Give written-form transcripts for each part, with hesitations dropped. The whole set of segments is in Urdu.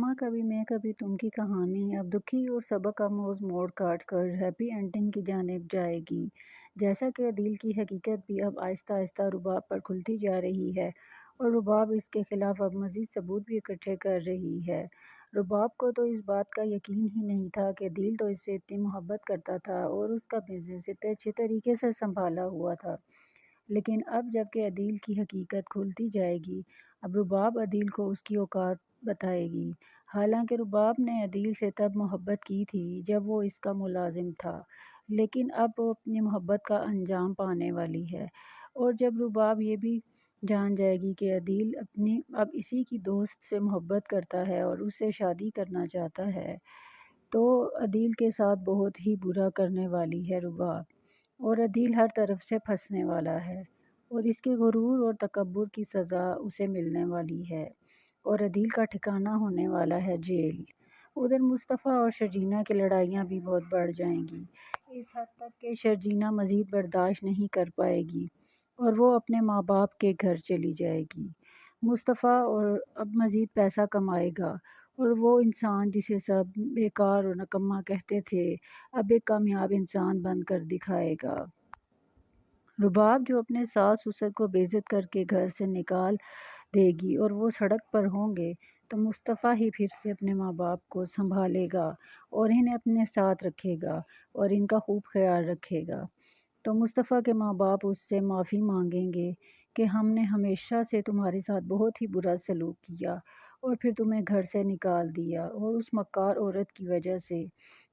ماں کبھی میں کبھی تم کی کہانی اب دکھی اور سبق آموز موڑ کاٹ کر ہیپی اینڈنگ کی جانب جائے گی۔ جیسا کہ عدیل کی حقیقت بھی اب آہستہ آہستہ رباب پر کھلتی جا رہی ہے اور رباب اس کے خلاف اب مزید ثبوت بھی اکٹھے کر رہی ہے۔ رباب کو تو اس بات کا یقین ہی نہیں تھا کہ عدیل تو اس سے اتنی محبت کرتا تھا اور اس کا بزنس اتنے اچھے طریقے سے سنبھالا ہوا تھا، لیکن اب جب کہ عدیل کی حقیقت کھلتی جائے گی اب رباب عدیل کو اس کی اوقات بتائے گی۔ حالانکہ رباب نے عدیل سے تب محبت کی تھی جب وہ اس کا ملازم تھا، لیکن اب وہ اپنی محبت کا انجام پانے والی ہے، اور جب رباب یہ بھی جان جائے گی کہ عدیل اب اسی کی دوست سے محبت کرتا ہے اور اس سے شادی کرنا چاہتا ہے، تو عدیل کے ساتھ بہت ہی برا کرنے والی ہے رباب، اور عدیل ہر طرف سے پھنسنے والا ہے اور اس کے غرور اور تکبر کی سزا اسے ملنے والی ہے اور عدیل کا ٹھکانہ ہونے والا ہے جیل۔ ادھر مصطفیٰ اور شرجینہ کی لڑائیاں بھی بہت بڑھ جائیں گی، اس حد تک کہ شرجینہ مزید برداشت نہیں کر پائے گی اور وہ اپنے ماں باپ کے گھر چلی جائے گی۔ مصطفیٰ اور اب مزید پیسہ کمائے گا اور وہ انسان جسے سب بیکار اور نکما کہتے تھے اب ایک کامیاب انسان بن کر دکھائے گا۔ رباب جو اپنے ساس سسر کو بے عزت کر کے گھر سے نکال دے گی اور وہ سڑک پر ہوں گے، تو مصطفیٰ ہی پھر سے اپنے ماں باپ کو سنبھالے گا اور انہیں اپنے ساتھ رکھے گا اور ان کا خوب خیال رکھے گا۔ تو مصطفیٰ کے ماں باپ اس سے معافی مانگیں گے کہ ہم نے ہمیشہ سے تمہارے ساتھ بہت ہی برا سلوک کیا اور پھر تمہیں گھر سے نکال دیا اور اس مکار عورت کی وجہ سے،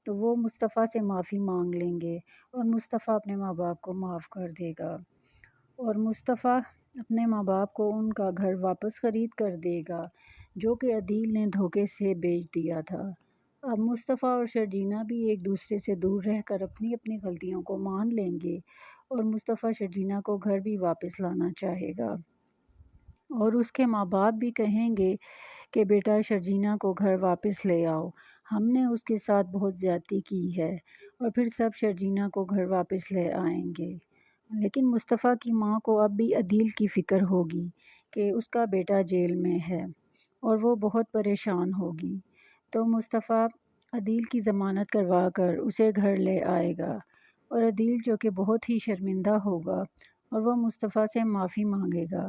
تو وہ مصطفیٰ سے معافی مانگ لیں گے اور مصطفیٰ اپنے ماں باپ کو معاف کر دے گا اور مصطفیٰ اپنے ماں باپ کو ان کا گھر واپس خرید کر دے گا جو کہ عدیل نے دھوکے سے بیچ دیا تھا۔ اب مصطفیٰ اور شرجینہ بھی ایک دوسرے سے دور رہ کر اپنی اپنی غلطیوں کو مان لیں گے اور مصطفیٰ شرجینہ کو گھر بھی واپس لانا چاہے گا اور اس کے ماں باپ بھی کہیں گے کہ بیٹا شرجینہ کو گھر واپس لے آؤ، ہم نے اس کے ساتھ بہت زیادتی کی ہے، اور پھر سب شرجینہ کو گھر واپس لے آئیں گے۔ لیکن مصطفیٰ کی ماں کو اب بھی عدیل کی فکر ہوگی کہ اس کا بیٹا جیل میں ہے اور وہ بہت پریشان ہوگی، تو مصطفیٰ عدیل کی ضمانت کروا کر اسے گھر لے آئے گا اور عدیل جو کہ بہت ہی شرمندہ ہوگا اور وہ مصطفیٰ سے معافی مانگے گا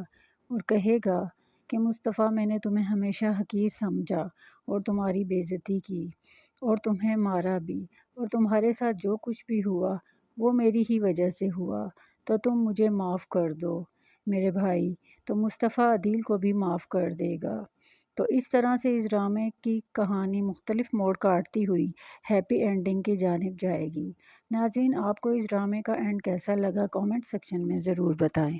اور کہے گا کہ مصطفیٰ میں نے تمہیں ہمیشہ حقیر سمجھا اور تمہاری بے عزتی کی اور تمہیں مارا بھی، اور تمہارے ساتھ جو کچھ بھی ہوا وہ میری ہی وجہ سے ہوا، تو تم مجھے معاف کر دو میرے بھائی۔ تو مصطفیٰ عدیل کو بھی معاف کر دے گا۔ تو اس طرح سے اس ڈرامے کی کہانی مختلف موڑ کاٹتی ہوئی ہیپی اینڈنگ کی جانب جائے گی۔ ناظرین، آپ کو اس ڈرامے کا اینڈ کیسا لگا؟ کامنٹ سیکشن میں ضرور بتائیں۔